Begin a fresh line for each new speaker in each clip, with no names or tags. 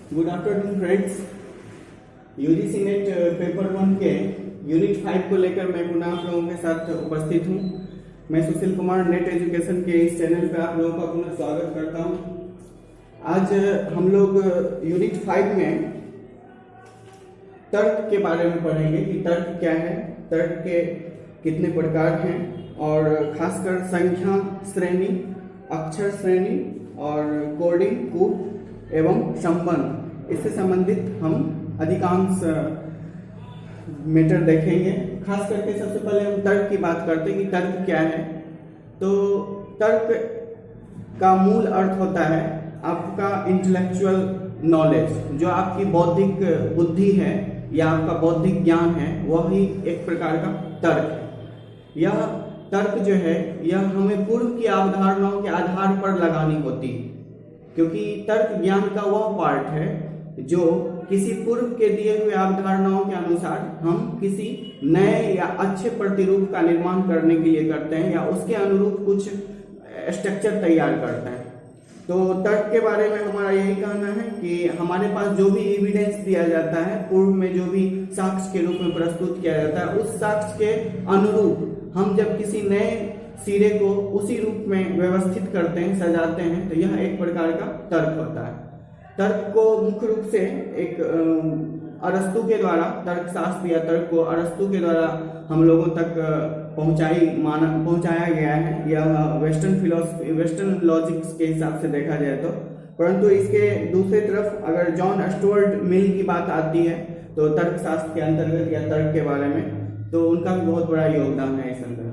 Good afternoon friends. UGC net paper 1 के unit 5 को लेकर मैं पुनः आप लोगों के साथ उपस्थित हूं। मैं सुशील कुमार नेट एजुकेशन के इस चैनल पे आप लोगों का पुनः स्वागत करता हूं। आज हम लोग यूनिट 5 में तर्क के बारे में पढ़ेंगे कि तर्क क्या है, तर्क के कितने प्रकार हैं और खासकर संख्या श्रेणी, अक्षर श्रेणी और कोडिंग कूट एवं संबंध, इससे संबंधित हम अधिकांश मैटर देखेंगे। खास करके सबसे पहले हम तर्क की बात करते हैं कि तर्क क्या है। तो तर्क का मूल अर्थ होता है आपका इंटेलेक्चुअल नॉलेज, जो आपकी बौद्धिक बुद्धि है या आपका बौद्धिक ज्ञान है, वही एक प्रकार का तर्क है। यह तर्क जो है यह हमें पूर्व की अवधारणाओं के आधार पर लगानी होती है, क्योंकि तर्क ज्ञान का वह पार्ट है जो किसी पूर्व के दिए हुए अवधारणाओं के अनुसार हम किसी नए या अच्छे प्रतिरूप का निर्माण करने के लिए करते हैं या उसके अनुरूप कुछ स्ट्रक्चर तैयार करते हैं। तो तर्क के बारे में हमारा यही कहना है कि हमारे पास जो भी एविडेंस दिया जाता है, पूर्व में जो भी साक्ष्य के रूप में प्रस्तुत किया जाता है, उस साक्ष्य के अनुरूप हम जब किसी नए सिरे को उसी रूप में व्यवस्थित करते हैं, सजाते हैं, तो यह एक प्रकार का तर्क होता है। तर्क को मुख्य रूप से एक अरस्तु के द्वारा, तर्कशास्त्र या तर्क को अरस्तु के द्वारा हम लोगों तक पहुंचाया गया है। यह वेस्टर्न फिलोसफी, वेस्टर्न लॉजिक्स के हिसाब से देखा जाए तो, परंतु इसके दूसरी तरफ अगर जॉन स्टुअर्ट मिल की बात आती है तो तर्कशास्त्र के अंतर्गत या तर्क के बारे में, तो उनका भी बहुत बड़ा योगदान है इस अंदर।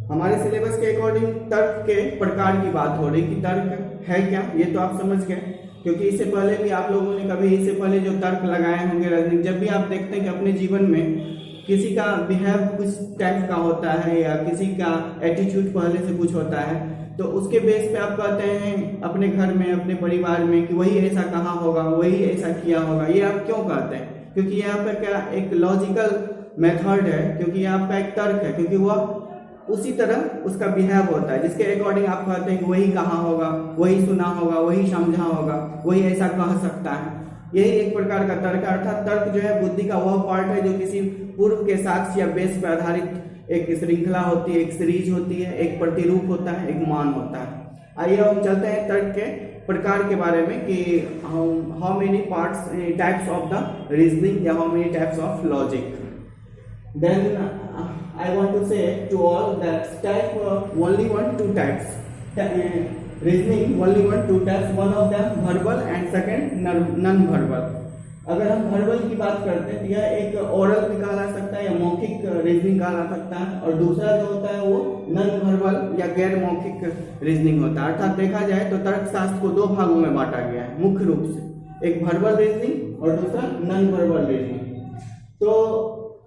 हमारे सिलेबस के अकॉर्डिंग तर्क के प्रकार की बात हो रही कि तर्क है क्या, ये तो आप समझ गए, क्योंकि इससे पहले भी आप लोगों ने कभी इससे पहले जो तर्क लगाए होंगे रीजनिंग, जब भी आप देखते हैं कि अपने जीवन में किसी का बिहेव कुछ टाइप का होता है या किसी का एटीट्यूड पहले से कुछ होता है, तो उसके बेस पे आप कहते हैं अपने घर में, अपने परिवार में कि वही ऐसा कहा होगा, वही ऐसा किया होगा। ये आप क्यों कहते हैं? क्योंकि यहाँ पर क्या एक लॉजिकल मेथड है, क्योंकि ये आपका एक तर्क है, क्योंकि वह उसी तरह उसका बिहेव होता है जिसके अकॉर्डिंग आप कहते हैं कि वही कहा होगा, वही सुना होगा, वही समझा होगा, वही ऐसा कह सकता है। यही एक प्रकार का तर्क, अर्थात तर्क जो है बुद्धि का वह पार्ट है जो किसी पूर्व के साक्ष्य या बेस पर आधारित एक श्रृंखला होती है, एक सीरीज होती है, एक प्रतिरूप होता है, एक मान होता है। आइए हम चलते हैं तर्क के प्रकार के बारे में कि how many parts, types of the reasoning या how many types of logic. Then I want to say to all that type only two types. Reasoning only two types. One of them verbal and second non-verbal. अगर हम verbal की बात करते हैं तो यह एक oral भी कहला सकता है या मौखिक रीजनिंग कहला सकता है, और दूसरा जो होता है वो non-verbal या गैर मौखिक रीजनिंग होता है। अर्थात देखा जाए तो तर्कशास्त्र को दो भागों में बांटा गया है मुख्य रूप से, एक verbal रीजनिंग और दूसरा non-verbal रीजनिंग। तो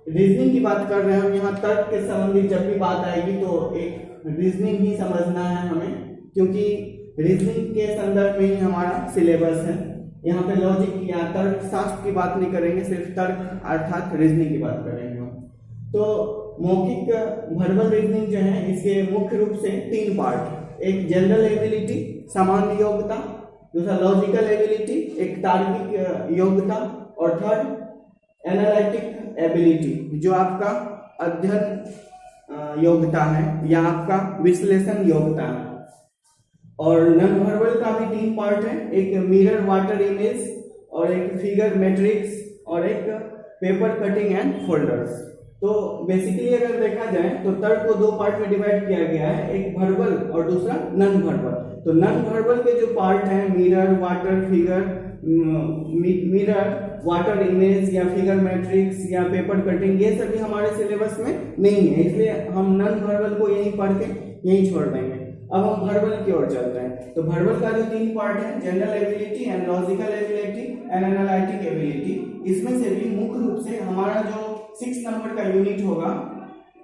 रीजनिंग की बात कर रहे हैं हम यहाँ, तर्क के संबंधी जब भी बात आएगी तो एक रीजनिंग ही समझना है हमें, क्योंकि रीजनिंग के संदर्भ में ही हमारा सिलेबस है। यहाँ पे लॉजिक या तर्क शास्त्र की बात नहीं करेंगे, सिर्फ तर्क अर्थात रीजनिंग की बात करेंगे हम। तो मौखिक वर्बल रीजनिंग जो है इसके मुख्य रूप से तीन पार्ट, एक जनरल एबिलिटी सामान्य योग्यता, दूसरा लॉजिकल एबिलिटी एक तार्किक योग्यता, और थर्ड एनालिटिक एबिलिटी जो आपका अध्ययन योग्यता है या आपका विश्लेषण योग्यता है। और नॉन वर्बल का भी तीन पार्ट है, एक मिरर वाटर इमेज और एक फिगर मैट्रिक्स और एक पेपर कटिंग एंड फोल्डर्स। तो बेसिकली अगर देखा जाए तो तर्क को दो पार्ट में डिवाइड किया गया है, एक वर्बल और दूसरा नॉन वर्बल। तो नॉन वर्बल के जो पार्ट हैं mirror water, figure, mirror water image या फिगर मैट्रिक्स या पेपर कटिंग, ये सभी हमारे सिलेबस में नहीं है, इसलिए हम नॉन वर्बल को यहीं पढ़ के यहीं छोड़ देंगे। अब हम वर्बल की ओर चलते हैं। तो वर्बल का जो तीन पार्ट है, general ability and logical ability and analytic ability, इसमें से भी मुख्य रूप से हमारा जो 6 नंबर का यूनिट होगा,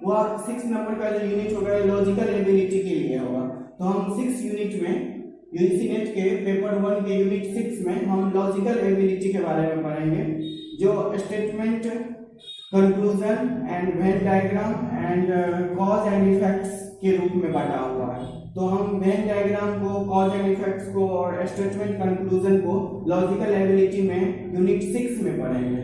वह 6 नंबर का जो यूनिट होगा लॉजिकल एबिलिटी के लिए होगा। तो हम 6 यूनिट में यूजीसी नेट के पेपर 1 के यूनिट 6 में हम लॉजिकल एबिलिटी के बारे में पढ़ेंगे, जो statement, conclusion and Venn diagram and cause and effects के रूप में बांटा हुआ है। तो हम वेन डायग्राम को, कॉज एंड इफेक्ट्स को और स्टेटमेंट कंक्लूजन को लॉजिकल एबिलिटी में यूनिट 6 में पढ़ेंगे,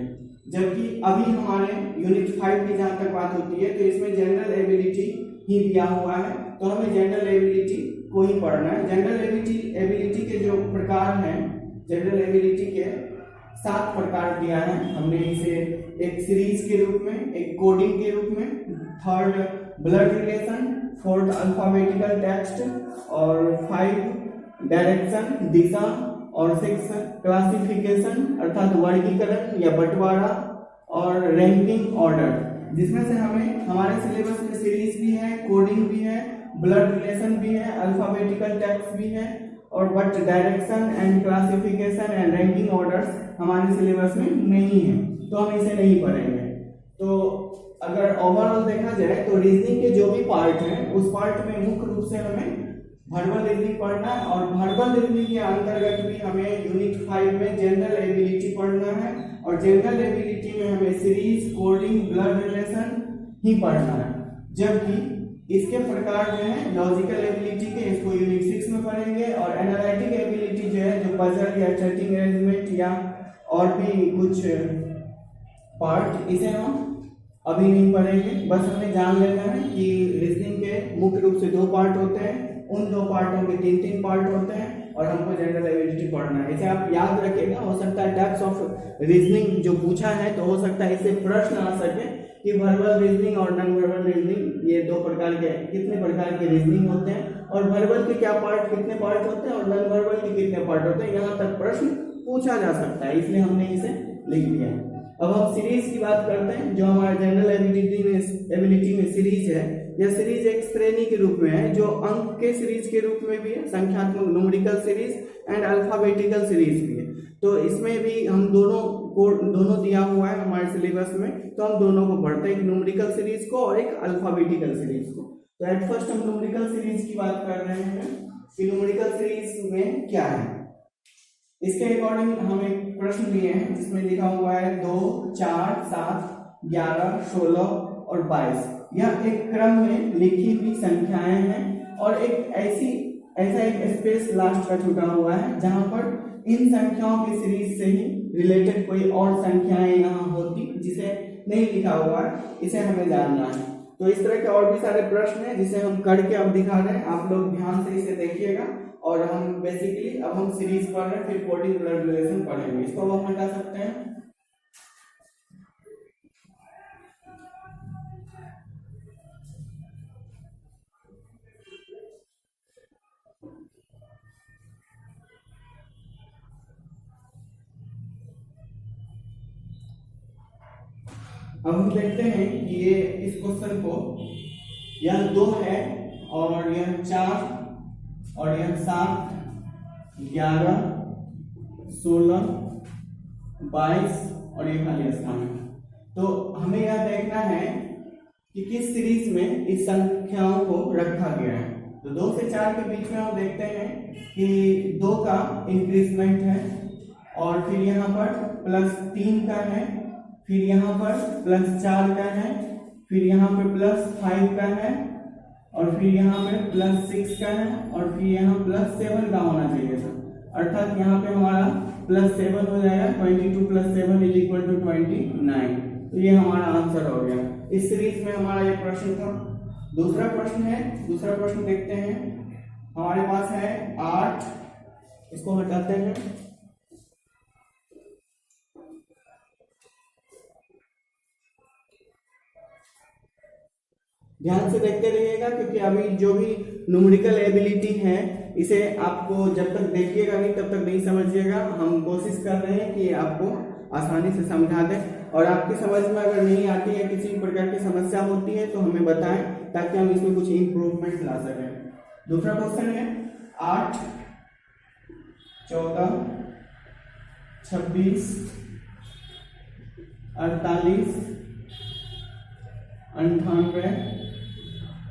जबकि अभी हमारे यूनिट 5 की जहाँ तक बात होती है तो इसमें जनरल एबिलिटी ही दिया हुआ है, तो हमें जनरल एबिलिटी को ही पढ़ना है। जनरल एबिलिटी के जो प्रकार हैं, जनरल एबिलिटी के 7 प्रकार दिया है हमने इसे, एक सीरीज के रूप में, एक कोडिंग के रूप में, third blood relation, fourth alphabetical text, और 5 डायरेक्शन दिशा, और 6 क्लासिफिकेशन अर्थात वर्गीकरण या बंटवारा, और रैंकिंग ऑर्डर, जिसमें से हमें हमारे सिलेबस में सीरीज भी है, कोडिंग भी है, ब्लड रिलेशन भी है, अल्फाबेटिकल टेक्स्ट भी है, और but direction and classification and ranking orders हमारे सिलेबस में नहीं है, तो हम इसे नहीं पढ़ेंगे। तो अगर ओवरऑल देखा जाए तो रीजनिंग के जो भी पार्ट हैं उस पार्ट में मुख्य रूप से हमें वर्बल रीजनिंग पढ़ना है, और वर्बल रीजनिंग के अंतर्गत भी हमें यूनिट 5 में जनरल एबिलिटी पढ़ना है, और जनरल एबिलिटी में हमें सीरीज, कोडिंग, ब्लड रिलेशन ही पढ़ना है। जबकि इसके प्रकार जो है लॉजिकल एबिलिटी के, इसको यूनिट 6 में पढ़ेंगे, और एनालिटिक एबिलिटी जो है, जो पजल या चैटिंग अरेंजमेंट या और भी कुछ पार्ट, इसे हम अभी नहीं पढ़ेंगे। बस हमें जान लेना है कि रीजनिंग के मुख्य रूप से 2 पार्ट होते हैं, उन 2 पार्टों के 3-3 पार्ट होते हैं, और हमको जनरल एबिलिटी पढ़ना है। इसे आप याद रखिएगा, हो सकता है टाइप्स ऑफ रीजनिंग जो पूछा है तो हो सकता है इससे प्रश्न आ सके कि वर्बल रीजनिंग और नॉन वर्बल रीजनिंग, ये 2 प्रकार के, कितने प्रकार के रीजनिंग होते हैं, और वर्बल के क्या पार्ट, कितने पार्ट होते हैं, और नॉन वर्बल के कितने पार्ट होते हैं, यहाँ तक प्रश्न पूछा जा सकता है, इसलिए हमने इसे लिख दिया है। अब हम सीरीज की बात करते हैं, जो हमारा जनरल एबिलिटी में सीरीज है। यह सीरीज एक श्रेणी के रूप में है, जो अंक के सीरीज के रूप में भी है, संख्यात्मक numerical series and alphabetical series भी है। तो इसमें भी हम दोनों दिया हुआ है हमारे सिलेबस में, तो हम दोनों को पढ़ते हैं, एक न्यूमेरिकल सीरीज को और एक अल्फाबेटिकल सीरीज को। तो एट फर्स्ट हम न्यूमेरिकल सीरीज की बात कर रहे हैं कि न्यूमेरिकल सीरीज में क्या है। इसके अकॉर्डिंग हम एक प्रश्न लिए हैं जिसमें लिखा हुआ है 2, 4, 7, 11, 16 और 22। यह एक क्रम में लिखी हुई संख्याएं हैं, और एक ऐसा एक स्पेस लास्ट का छूटा हुआ है जहां पर इन संख्याओं की सीरीज से ही रिलेटेड कोई और संख्याएं यहाँ होती जिसे नहीं लिखा हुआ है, इसे हमें जानना है। तो इस तरह के और भी सारे प्रश्न हैं जिसे हम करके अब दिखा रहे हैं, आप लोग ध्यान से इसे देखिएगा। और हम बेसिकली अब हम सीरीज पढ़ रहे हैं, फिर कोडिंग, ब्लड रिलेशन पढ़ेंगे। इसको हम हटा सकते हैं। अब हम देखते हैं कि ये इस क्वेश्चन को, यह 2 है और यह 4 और यह 7, 11, 16, 22 और ये खाली स्थान है। तो हमें यह देखना है कि किस सीरीज में इस संख्याओं को रखा गया है। तो 2 से 4 के बीच में हम देखते हैं कि 2 का इंक्रीजमेंट है, और फिर यहाँ पर +3 का है, फिर यहाँ पर +4 का है, फिर यहाँ पे +5 का है, और फिर यहाँ पे +6 का है, और फिर यहाँ +7 का होना चाहिए था, अर्थात यहाँ पे हमारा +7 हो जाएगा। 22 + 7 = 29। तो ये हमारा आंसर हो गया। इस सीरीज में हमारा ये प्रश्न था। दूसरा प्रश्न देखते हैं। हमारे पास है 8, इसको हटाते हैं। ध्यान से देखते रहिएगा, क्योंकि अभी जो भी न्यूमेरिकल एबिलिटी है इसे आपको जब तक देखिएगा नहीं तब तक नहीं समझिएगा। हम कोशिश कर रहे हैं कि आपको आसानी से समझा दें, और आपकी समझ में अगर नहीं आती है, किसी प्रकार की समस्या होती है तो हमें बताएं, ताकि हम इसमें कुछ इम्प्रूवमेंट ला सकें। दूसरा क्वेश्चन है 8, 14, 26, 48, 98,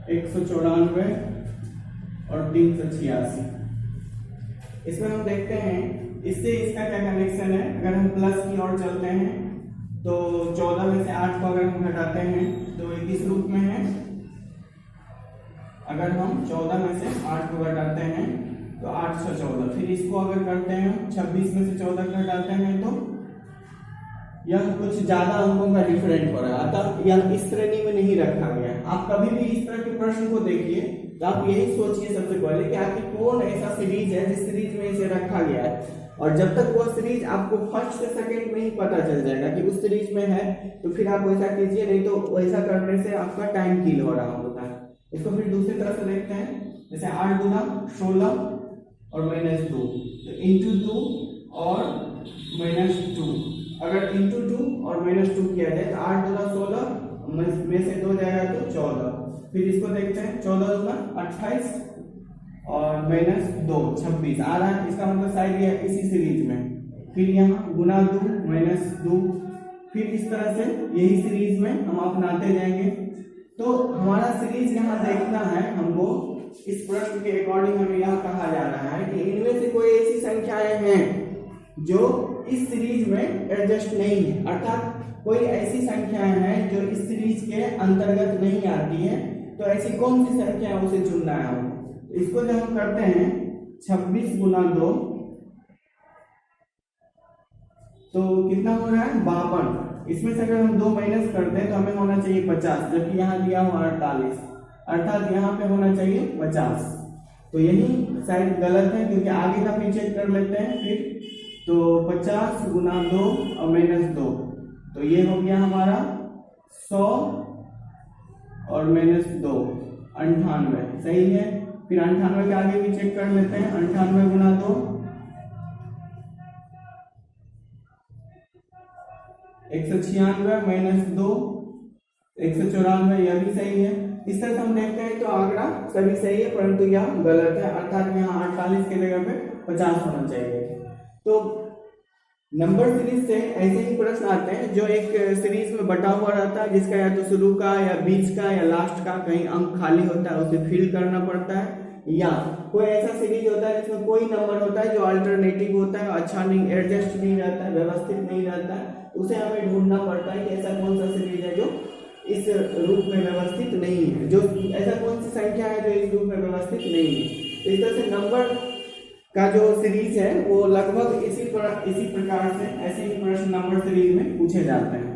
194 और 386। इसमें हम देखते हैं इससे इसका क्या कनेक्शन है। अगर हम प्लस की ओर चलते हैं तो 14 में से 8 को अगर हम घटाते हैं तो ये किस रूप में है, अगर हम 14 में से 8 को घटाते हैं तो 8 से 14, फिर इसको अगर करते हैं 26 में से 14 को घटाते हैं तो यह कुछ ज्यादा अंकों का डिफरेंट हो रहा है, अतः यह इस श्रेणी में नहीं रखा गया है। आप कभी भी इस तरह के प्रश्न को देखिए तो आप यही सोचिए सबसे पहले कि आखिर कौन ऐसा सीरीज है जिस सीरीज में इसे रखा गया है, और जब तक वह सीरीज आपको फर्स्ट से सेकंड में ही पता चल जाएगा कि उस सीरीज में है तो फिर आप वैसा कीजिए, नहीं तो वैसा करने से आपका टाइम किल हो रहा होता है। इसको फिर दूसरी तरह से देखते हैं, जैसे 8 गुना 16 और -2, तो इंटू 2 और -2, अगर इंटू 2 और -2 किया जाए तो 8 गुना 16 में से 2 जाएगा तो 14। फिर इसको देखते हैं, 14 गुना 28 और -2 26 आ रहा है, इसका मतलब शायद ये इसी सीरीज में। फिर यहाँ गुना 2 -2, फिर इस तरह से यही सीरीज में हम अपनाते जाएंगे। तो हमारा सीरीज यहाँ देखना है हमको, इस प्रश्न के अकॉर्डिंग हमें यह कहा जा रहा है कि इनमें से कोई ऐसी संख्याएं हैं जो इस सीरीज में एडजस्ट नहीं है, अर्थात कोई ऐसी संख्याएं हैं जो इस सीरीज के अंतर्गत नहीं आती है। तो ऐसी कौन सी संख्या है उसे चुनना है हमको। इसको जब हम करते हैं 26 गुना 2 तो कितना हो रहा है 52, इसमें से अगर हम 2 माइनस करते हैं तो हमें होना चाहिए 50, जबकि यहाँ दिया हुआ 48, अर्थात यहाँ पे होना चाहिए 50। तो यही शायद गलत है, क्योंकि आगे का भी चेक कर लेते हैं फिर। तो 50 गुना 2 और -2, तो ये हो गया हमारा 100 और -2 98, सही है। फिर 98 के आगे भी चेक कर लेते हैं, 98 गुना 2 196 -2 194, यह भी सही है। इस तरह से हम देखते हैं तो आंकड़ा सभी सही है, परंतु यह गलत है, अर्थात यहाँ 48 की जगह पे 50 होना चाहिए। तो नंबर सीरीज से ऐसे ही प्रश्न आते हैं जो एक सीरीज में बटा हुआ रहता है, जिसका या तो शुरू का या बीच का या लास्ट का कहीं अंक खाली होता है, उसे फिल करना पड़ता है, या कोई ऐसा सीरीज होता है जिसमें कोई नंबर होता है जो अल्टरनेटिव होता है, अच्छा नहीं एडजस्ट नहीं रहता है, व्यवस्थित नहीं रहता है, उसे हमें ढूंढना पड़ता है कि ऐसा कौन सा सीरीज है जो इस रूप में व्यवस्थित नहीं है, जो ऐसा कौन सी संख्या है जो इस रूप में व्यवस्थित नहीं है। तो इस तरह से नंबर का जो सीरीज है वो लगभग इसी प्रकार से ऐसे ही प्रश्न नंबर सीरीज में पूछे जाते हैं।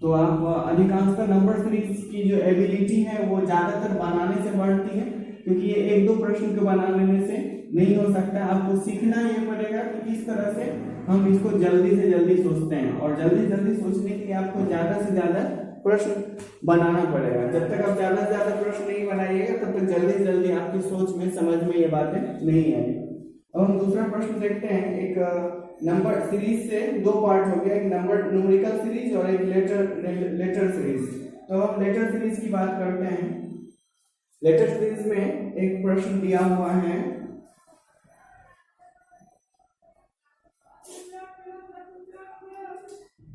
तो आप अधिकांशतः नंबर सीरीज की जो एबिलिटी है वो ज्यादातर बनाने से बढ़ती है, क्योंकि ये 1-2 प्रश्न को बनाने से नहीं हो सकता। आपको सीखना ये पड़ेगा कि किस तरह से हम इसको जल्दी से जल्दी सोचते हैं, और जल्दी जल्दी सोचने के लिए आपको ज्यादा से ज्यादा प्रश्न बनाना पड़ेगा। जब तक आप ज्यादा से ज्यादा प्रश्न नहीं बनाइएगा तब तक जल्दी से जल्दी आपकी सोच में समझ में ये बातें नहीं आएगी। अब हम दूसरा प्रश्न देखते हैं। एक नंबर सीरीज से 2 पार्ट हो गया, एक नंबर न्यूमेरिकल सीरीज और एक लेटर सीरीज। तो हम लेटर सीरीज की बात करते हैं। लेटर सीरीज में एक प्रश्न दिया हुआ है,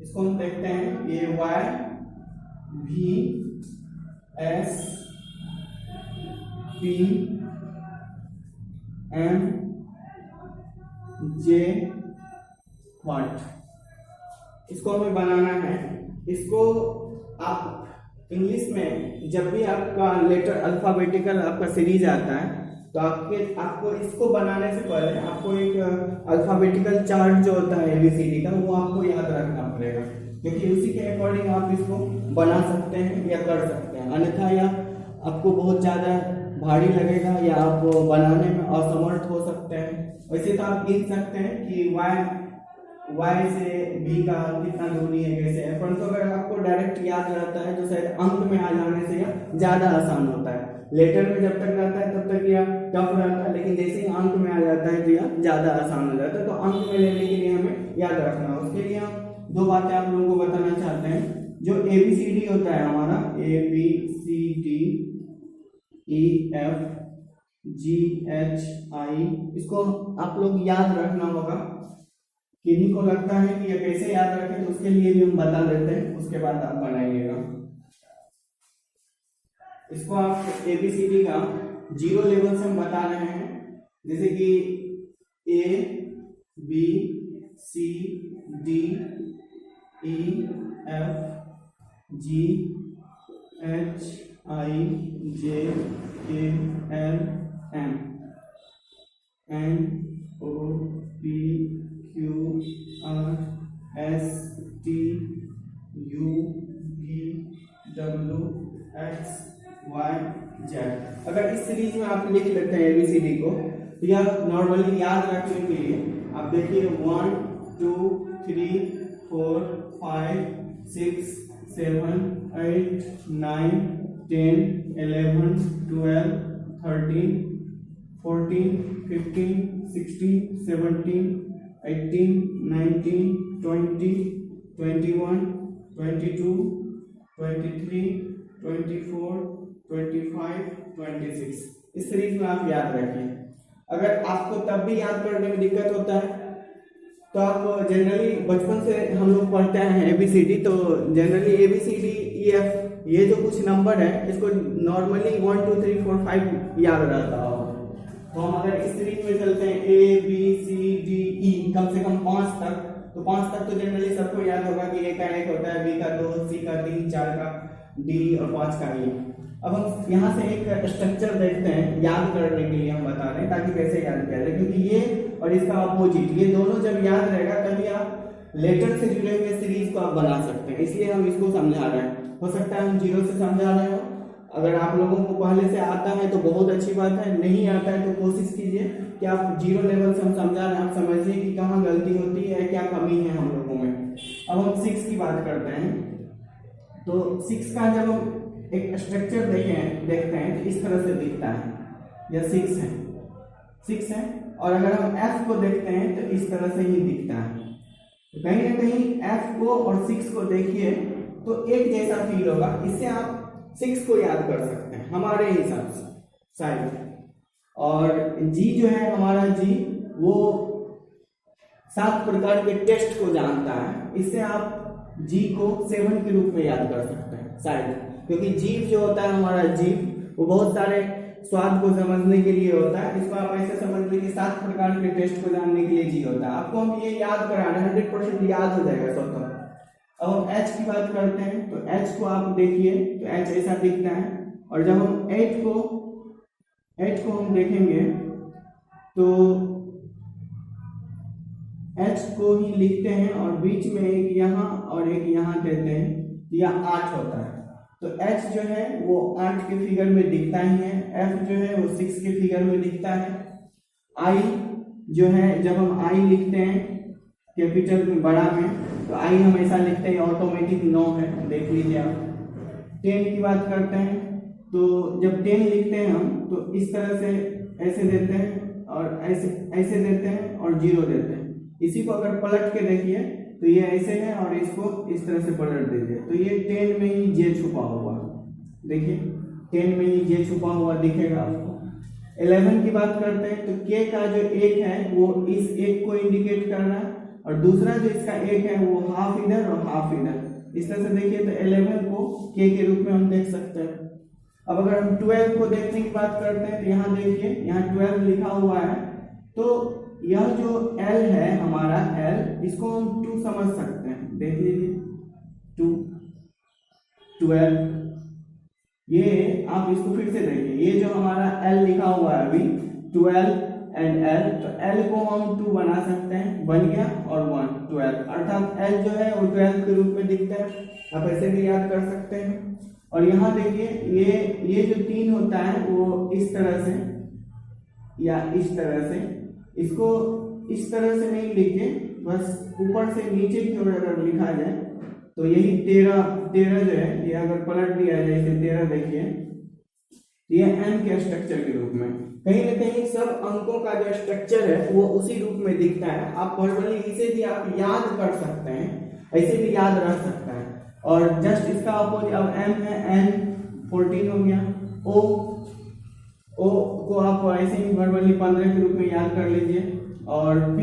इसको हम देखते हैं। ये Y V S P M J what, इसको हमें बनाना है। इसको आप इंग्लिश में जब भी आपका लेटर अल्फाबेटिकल आपका सीरीज आता है तो आपको इसको बनाने से पहले आपको एक अल्फाबेटिकल चार्ट जो होता है ABCD का वो आपको याद रखना पड़ेगा, क्योंकि उसी के अकॉर्डिंग आप इसको बना सकते हैं या कर सकते हैं, अन्यथा यह आपको बहुत ज़्यादा भारी लगेगा या आप बनाने में असमर्थ हो सकते हैं। वैसे तो आप गिन सकते हैं कि y से b का कितना दूरी है, कैसे है, परंतु अगर आपको डायरेक्ट याद रहता है तो शायद अंक में आ जाने से यह ज़्यादा आसान होता है। लेटर में जब तक रहता है तब तक यह टफ रहता है, लेकिन जैसे ही अंक में आ जाता है तो यह ज़्यादा आसान हो जाता है। तो अंक में लेने के लिए हमें याद रखना, उसके लिए हम 2 बातें आप लोगों को बताना चाहते हैं। जो ABCD होता है हमारा ABCD EF GHI, इसको आप लोग याद रखना होगा। किन्हीं को लगता है कि ये कैसे याद रखें तो उसके लिए भी हम बता देते हैं, उसके बाद आप बनाइएगा। इसको आप ABCD का 0 लेवल से हम बता रहे हैं, जैसे कि A B C D E F G H I J K L M N O P Q R S T U V W X Y Z। अगर इस सीरीज में आप लिख लेते हैं ABCD को, तो यह नॉर्मली याद रखने के लिए आप देखिए 1 2 3 4 5 6 7 8 9 10 11 12 13 14 15 16 17 18 19 20 21 22 23 24 25 26। इस सीरीज में आप याद रखिए। अगर आपको तब भी याद करने में दिक्कत होता है तो आप जनरली बचपन से हम लोग पढ़ते हैं ABCD, तो जनरली ABCD EF ये जो कुछ नंबर है इसको नॉर्मली 1 2 3 4 5 याद रहता हो। तो हम अगर इस सीरीज में चलते हैं ABCDE कम से कम 5 तक, तो 5 तक तो जनरली सबको याद होगा कि A का 1 होता है, B का 2, C का 3, 4 का D और 5 का E। अब हम यहाँ से एक स्ट्रक्चर देखते हैं, याद करने के लिए हम बता रहे हैं ताकि कैसे याद किया जाए, क्योंकि ये और इसका अपोजिट ये दोनों जब याद रहेगा तभी आप लेटर से जुड़े हुए सीरीज को आप बना सकते हैं। इसलिए हम इसको समझा रहे हैं। हो सकता है हम 0 से समझा रहे हो, अगर आप लोगों को पहले से आता है तो बहुत अच्छी बात है, नहीं आता है तो कोशिश कीजिए कि आप 0 लेवल से हम समझा रहे हैं, आप समझिए कि कहाँ गलती होती है, क्या कमी है हम लोगों में। अब हम 6 की बात करते हैं, तो 6 का जब हम एक स्ट्रक्चर देखते हैं तो इस तरह से दिखता है, यह 6 है। और अगर हम F को देखते हैं तो इस तरह से ही दिखता है। तो कहीं ना कहीं F को और 6 को देखिए तो एक जैसा फील होगा। इससे आप 6 को याद कर सकते हैं हमारे हिसाब से शायद। और G जो है हमारा G वो 7 प्रकार के टेस्ट को जानता है। इससे आप G को 7 के रूप में याद कर सकते हैं शायद, क्योंकि जीभ जो होता है हमारा जीभ वो बहुत सारे स्वाद को समझने के लिए होता है। इसको आप ऐसे समझ लीजिए 7 प्रकार के टेस्ट को जानने के लिए जी होता है। आपको हम ये याद करा रहे हैं, 100% याद हो जाएगा स्वतः। अब हम H की बात करते हैं तो H को आप देखिए तो H ऐसा दिखता है। और जब हम 8 को हम देखेंगे तो H को ही लिखते हैं और बीच में एक यहाँ और एक यहाँ देते हैं, यह 8 होता है। तो H जो है वो 8 के फिगर में दिखता ही है, F जो है वो 6 के फिगर में दिखता है। I जो है जब हम I लिखते हैं कैपिटल में बड़ा में तो I हम ऐसा लिखते हैं, ऑटोमेटिक 9 है, देख लीजिए आप। 10 की बात करते हैं तो जब 10 लिखते हैं हम तो इस तरह से ऐसे देते हैं और ऐसे देते हैं और 0 देते हैं। इसी को अगर पलट के देखिए तो ये ऐसे है और इसको इस तरह से पलट दीजिए तो ये 10 में ही J छुपा हुआ, देखिए 10 में ही J छुपा हुआ दिखेगा आपको। 11 की बात करते हैं तो K का जो 1 है वो इस 1 को इंडिकेट कर रहा है और दूसरा जो इसका 1 है वो हाफ इधर और हाफ इधर। इस तरह से देखिए तो 11 को K के रूप में हम देख सकते हैं। अब अगर हम 12 को देखने की बात करते हैं तो यहाँ देखिए यहाँ 12 लिखा हुआ है, तो यह जो L है हमारा L, इसको हम 2 समझ सकते हैं, देख लीजिए 2 12। ये आप इसको फिर से देखिए, ये जो हमारा L लिखा हुआ है अभी 12 एंड L, तो L को हम 2 बना सकते हैं, बन गया और 1 12, अर्थात L जो है वो 12 के रूप में दिखता है। आप ऐसे भी याद कर सकते हैं। और यहाँ देखिए ये जो 3 होता है वो इस तरह से या इस तरह से, इसको इस तरह से नहीं लिखे, बस ऊपर से नीचे की ओर अगर लिखा जाए तो यही 13 जो है ये अगर पलट दिया जाए इसे 13 देखिए, ये n के स्ट्रक्चर के रूप में। कहीं ना कहीं सब अंकों का जो स्ट्रक्चर है वो उसी रूप में दिखता है। आप वर्बली इसे भी आप याद कर सकते हैं, ऐसे भी याद रह सकता है। और जस्ट इसका अपोजिट अब m है, n 14 हो गया। ओ को आप ऐसे ही वर्बली 15 के रूप में याद कर लीजिए। और p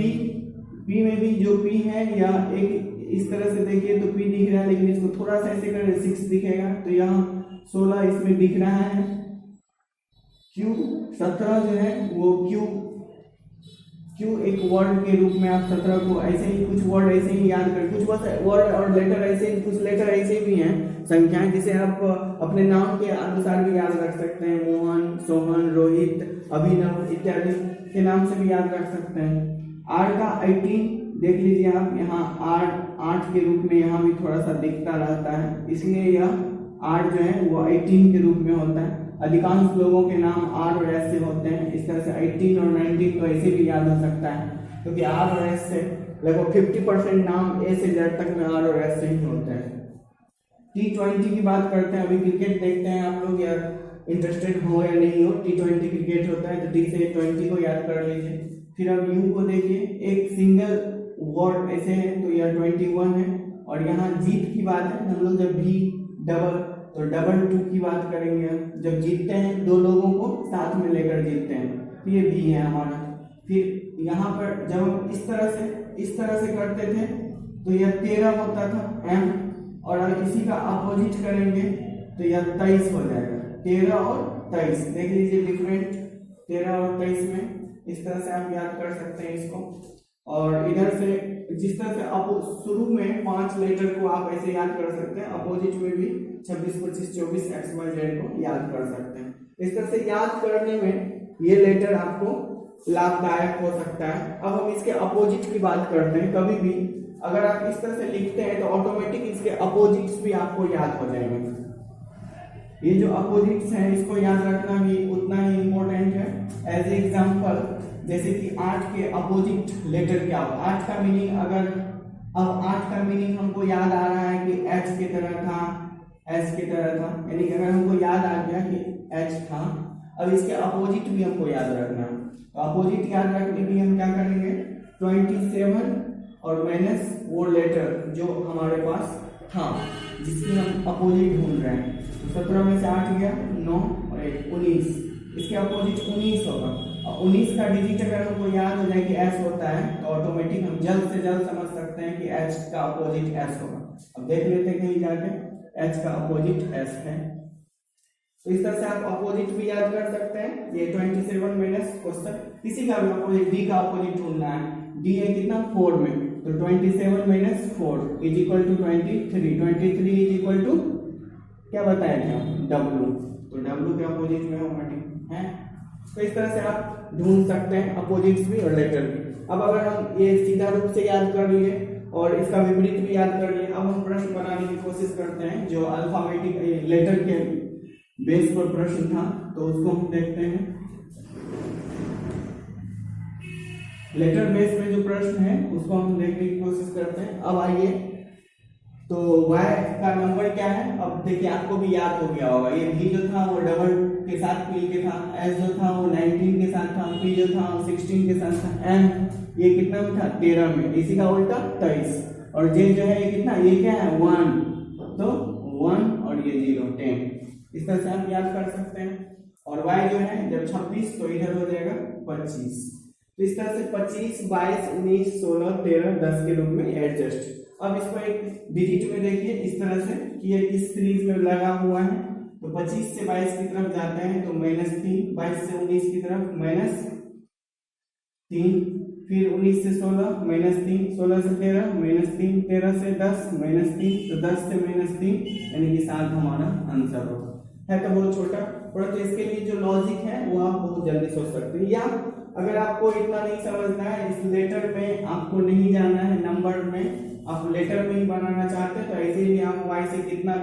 में भी जो p है या एक इस तरह से देखिए तो p दिख रहा है, लेकिन इसको थोड़ा सा ऐसे करें 6 दिखेगा, तो यहाँ 16 इसमें दिख रहा है। q 17 जो है वो क्यों एक वर्ड के रूप में आप 17 को ऐसे ही कुछ वर्ड ऐसे ही याद कर, कुछ वर्ड और लेटर ऐसे ही, कुछ लेटर ऐसे भी हैं संख्याएं जिसे आप अपने नाम के अनुसार भी याद रख सकते हैं। मोहन, सोहन, रोहित, अभिनव इत्यादि के नाम से भी याद रख सकते हैं। 8 का 18 देख लीजिए आप, यहाँ 8 के रूप में यहाँ भी थोड़ा सा दिखता रहता है, इसलिए यह 8 जो है वो 18 के रूप में होता है। अधिकांश लोगों के नाम आर और एस से होते हैं, इस तरह से 18 और 19 तो ऐसे भी याद हो सकता है, क्योंकि आर और एस से लगभग 50% नाम ए से जेड तक में आर और एस से ही होते हैं। T20 की बात करते हैं, अभी क्रिकेट देखते हैं आप लोग, यार इंटरेस्टेड हो या नहीं हो, T20 क्रिकेट होता है, तो T से 20 को याद कर लीजिए। फिर अब यू को देखिए, एक सिंगल वर्ड ऐसे है तो यह 21 है। और यहाँ जीत की बात है, हम लोग जब भी डबल तो डबल 2 की बात करेंगे, जब जीतते हैं दो लोगों को साथ में लेकर जीतते हैं, तो ये भी है हमारा। फिर यहाँ पर जब हम इस तरह से करते थे तो यह 13 होता था एम, और अगर इसी का अपोजिट करेंगे तो यह 23 हो जाएगा। 13 और 23 देख लीजिए डिफरेंट, 13 और 23 में इस तरह से आप याद कर सकते हैं इसको। और इधर से जिस तरह से शुरू में 5 लेटर को आप ऐसे याद कर सकते हैं, अपोजिट में भी 26, 25, 24 XYZ को याद कर सकते हैं। इस तरह से याद करने में ये लेटर आपको लाभदायक हो सकता है। अब हम इसके अपोजिट की बात करते हैं। कभी भी अगर आप इस तरह से लिखते हैं तो ऑटोमेटिक इसके अपोजिट्स भी आपको याद हो जाएंगे। ये जो अपोजिट्स हैं इसको याद रखना भी उतना ही इम्पोर्टेंट है। एज एग्जाम्पल, जैसे कि 8 के अपोजिट लेटर क्या हो, 8 का मीनिंग, अगर अब 8 का मीनिंग हमको याद आ रहा है कि H की तरह था, S की तरह था, यानी कि अगर हमको याद आ गया कि H था, अब इसके अपोजिट भी हमको याद रखना है। तो अपोजिट याद रखने के लिए हम क्या करेंगे, 27 और माइनस वो लेटर जो हमारे पास था जिसकी हम अपोजिट ढूंढ रहे हैं। तो 17 में से 8 गया, 9 और 1 19, इसके अपोजिट 19 होगा। और 19 का डिजिट अगर हमको याद हो जाए कि S होता है तो ऑटोमेटिक हम जल्द से जल्द समझ सकते हैं कि H का अपोजिट S होगा। अब देख लेते हैं कहीं जाके, H का अपोजिट S है। तो इस तरह से आप अपोजिट भी याद कर सकते हैं। ये 27 माइनस क्वेश्चन, किसी का भी अपोजिट, D का अपोजिट ढूंढना है, D है कितना 4 में, तो 27 minus 4 is equal to 23, 23 is equal to क्या बताया था, W, तो W के अपोजिट में होगा है। तो इस तरह से आप ढूंढ सकते हैं अपोजिट्स भी और लेटर भी। अब अगर हम ये सीधा रूप से याद कर लिए और इसका विपरीत भी याद कर लिए, अब हम प्रश्न बनाने की कोशिश करते हैं जो अल्फाबेटिक लेटर के बेस पर प्रश्न था, तो उसको हम देखते हैं। लेटर बेस में जो प्रश्न है उसको हम देखने की कोशिश करते हैं। अब आइए, तो y का नंबर क्या है, अब देखिए आपको भी याद हो गया होगा, ये v जो था वो डबल के साथ मिल के था, s जो था वो 19 के साथ था, p जो था वो 16 के साथ था, m ये कितना में था 13 में, इसी का उल्टा 23, और j जो है ये कितना, ये क्या है 1, तो 1 और ये 0 10, इस तरह से आप याद कर सकते हैं। और y जो है जब 26 तो इधर हो जाएगा 25, तो इस तरह से 25, 22, 19, 16, 13, 10 के रूप में एडजस्ट। अब इसको एक डिजिट में देखिए इस तरह से कि ये किस सीरीज में लगा हुआ है, तो 25 से 22 की तरफ जाते हैं तो -3, 22 से 19 की तरफ -3, फिर 19 से 16 -3, 16 से 13 -3, 13 से 10 -3, तो 10 से -3 यानी कि 7 हमारा आंसर होगा। है तो बहुत छोटा, परंतु इसके लिए जो लॉजिक है वो आप बहुत जल्दी सोच सकते हैं। या अगर आपको इतना नहीं समझना है, इस लेटर में आपको नहीं जाना है, नंबर में आप लेटर में ही बनाना चाहते हैं, तो ऐसे ही आप y से कितना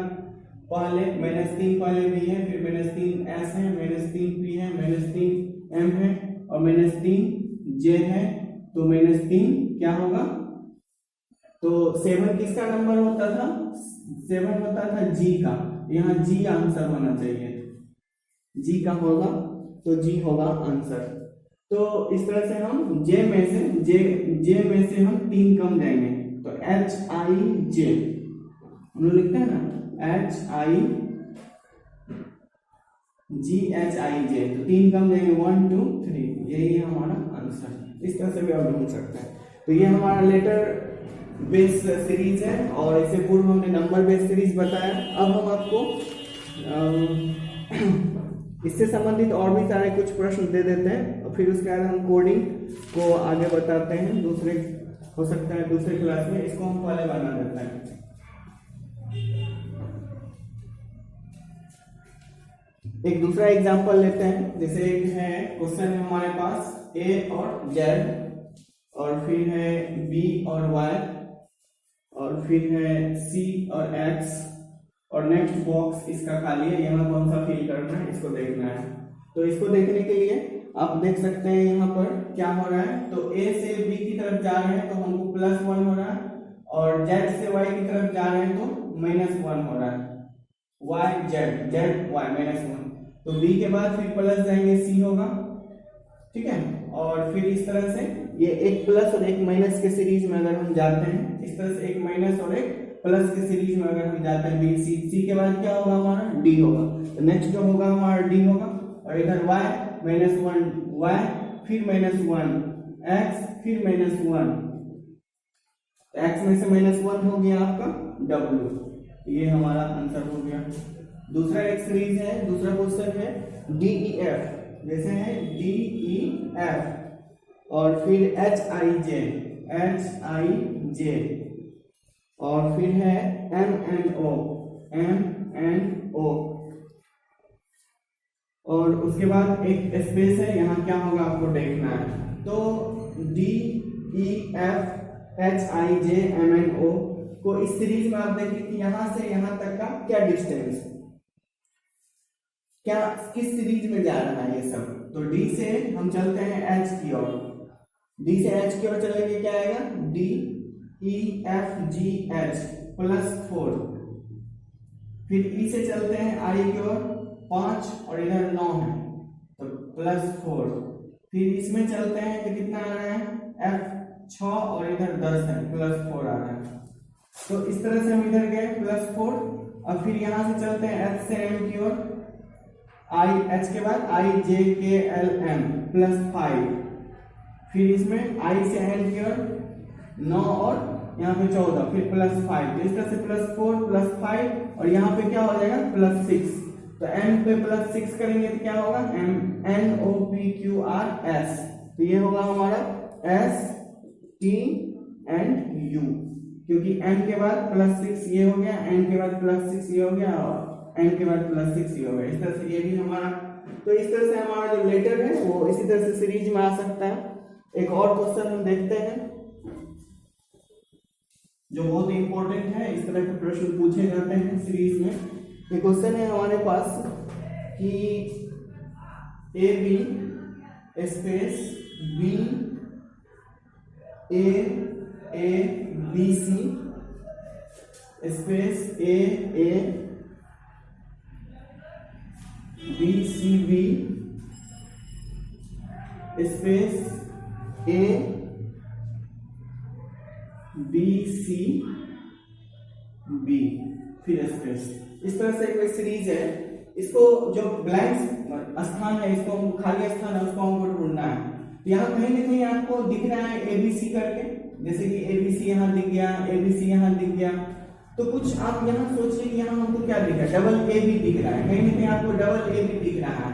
पहले -3 पहले भी है, फिर -3 s है, -3 p है, -3 m है और -3 j है, तो -3 क्या होगा, तो 7 किसका नंबर होता था, 7 होता था g का, यहाँ g आंसर होना चाहिए, g का होगा तो g होगा आंसर। तो इस तरह से हम j में से हम 3 कम जाएंगे, तो HIJ हम लोग लिखते हैं ना, HIGHIJ, तो 3 कम जाएंगे 1 2 3, यही है हमारा आंसर। इस तरह से भी आप ढूंढ सकते हैं। तो ये हमारा लेटर बेस सीरीज है और इससे पूर्व हमने नंबर बेस सीरीज बताया। अब हम आपको इससे संबंधित और भी सारे कुछ प्रश्न दे देते हैं। फिर उसके बाद हम कोडिंग को आगे बताते हैं, दूसरे हो सकता है दूसरे क्लास में, इसको हम पहले बना देते हैं। एक दूसरा एग्जांपल लेते हैं, जैसे एक है क्वेश्चन है हमारे पास a और z और फिर है b और y और फिर है c और x और नेक्स्ट बॉक्स इसका खाली है, यहाँ कौन सा फिल करना है इसको देखना है। तो इसको देखने के लिए आप देख सकते हैं यहाँ पर क्या हो रहा है, तो a से b की तरफ जा रहे हैं तो हमको +1 हो रहा है और z से y की तरफ जा रहे हैं तो -1 हो रहा है, y z y -1। तो b के बाद फिर प्लस जाएंगे c होगा, ठीक है। और फिर इस तरह से ये एक प्लस और एक माइनस के सीरीज में अगर हम जाते हैं, इस तरह से एक माइनस और एक प्लस के सीरीज में अगर हम जाते हैं b c के बाद क्या होगा हमारा d होगा। तो नेक्स्ट जो होगा हमारा d होगा और इधर y -1 y फिर -1 x फिर -1, x में से -1 हो गया आपका w, ये हमारा आंसर हो गया। दूसरा एक सीरीज है, दूसरा क्वेश्चन है DEF, जैसे है DEF और फिर HIJ और फिर है MNO और उसके बाद एक स्पेस है, यहाँ क्या होगा आपको देखना है। तो DEF HIJ MNO को इस सीरीज में आप देखिए कि यहाँ से यहाँ तक का क्या डिस्टेंस, क्या किस सीरीज में जा रहा है ये सब। तो D से हम चलते हैं H की ओर, D से H की ओर चलेंगे क्या आएगा DEFGH +4, फिर E से चलते हैं I की ओर 5 और इधर 9 है तो +4, फिर इसमें चलते हैं तो कितना आ रहा है F 6 और इधर 10 है +4 आ रहा है। तो इस तरह से हम इधर गए +4 और फिर यहाँ से चलते हैं H से M की ओर, H के बाद IJKLM +5, फिर इसमें I से N की ओर 9 और यहाँ पे 14 फिर +5, तो इस तरह से +4 +5 और यहाँ पे क्या हो जाएगा +6। तो M पे +6 करेंगे तो क्या होगा NOPQRS, तो ये होगा हमारा S T and U, क्योंकि M के बाद +6 ये हो गया, N के बाद +6 ये हो गया और N के बाद +6 ये हो गया। इस तरह से ये भी हमारा, तो इस तरह से हमारा जो लेटर है वो इसी तरह से सीरीज में आ सकता है। एक और क्वेश्चन हम देखते हैं जो बहुत इंपॉर्टेंट है, इस तरह के प्रश्न पूछे जाते हैं सीरीज में। ये क्वेश्चन है हमारे पास कि AB space BC space BCB space BCB फिर स्पेस, इस तरह से एक सीरीज है। इसको जो ब्लैंक स्थान है, इसको खाली स्थान है उसको हमको ढूंढना है। यहाँ कहीं ना कहीं आपको दिख रहा है ABC करके, जैसे कि ABC यहाँ दिख गया, ABC यहाँ दिख गया, तो कुछ आप यहाँ सोचिए कि यहाँ हमको क्या दिख रहा है, डबल A भी दिख रहा है, कहीं ना कहीं आपको डबल A भी दिख रहा है।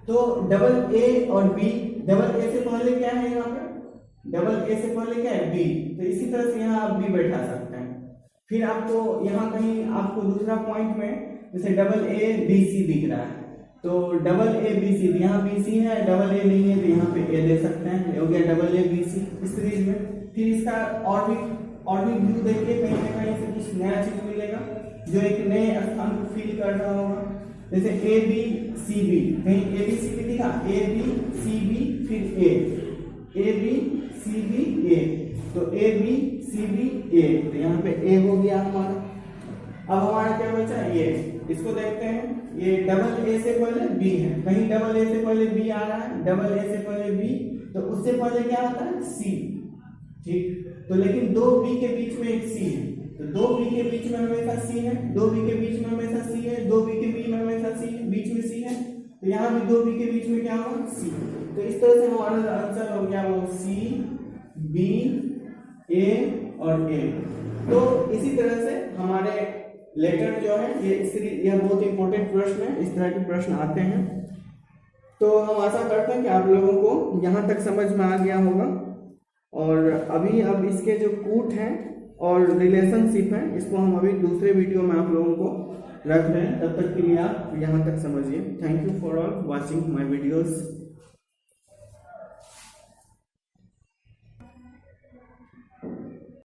तो डबल A और B, डबल A से पहले क्या है, यहाँ पे डबल A से पहले क्या है B, तो इसी तरह से यहाँ आप B बैठा सकते हैं। फिर आपको यहाँ कहीं आपको दूसरा पॉइंट में जैसे डबल A BC दिख रहा है, तो डबल A BC, यहाँ BC है डबल A नहीं है तो यहाँ पे A दे सकते हैं, हो गया डबल A BC इस सीरीज में। फिर इसका और भी व्यू देखिए, कहीं ना कहीं से कुछ नया चीज मिलेगा जो एक नए स्थान को फिल कर रहा होगा। जैसे ABCB, कहीं ABCB दिखा, ABCB फिर ABCBA, तो ABCBA, तो यहाँ पे A हो गया हमारा। अब हमारा क्या बचा ये, इसको देखते हैं। ये डबल A से पहले B है, कहीं डबल A से पहले B आ रहा है, डबल A से पहले B, तो उससे पहले क्या होता है C, ठीक। तो लेकिन दो B के बीच में एक C है, तो दो B के बीच में हमेशा C है, दो B के बीच में हमेशा C है, दो B के बीच में हमेशा C है, बीच में C है, तो यहाँ भी दो B के बीच में क्या होगा C। तो इस तरह से हमारा आंसर हो गया वो C B A और A। तो इसी तरह से हमारे लेटर जो है ये बहुत इंपॉर्टेंट प्रश्न है, इस तरह के प्रश्न आते हैं। तो हम आशा करते हैं कि आप लोगों को यहाँ तक समझ में आ गया होगा। और अभी अब इसके जो कूट हैं और रिलेशनशिप हैं, इसको हम अभी दूसरे वीडियो में आप लोगों को रख रहे हैं। तब तक के लिए आप यहाँ तक समझिए। Thank you for all watching my videos.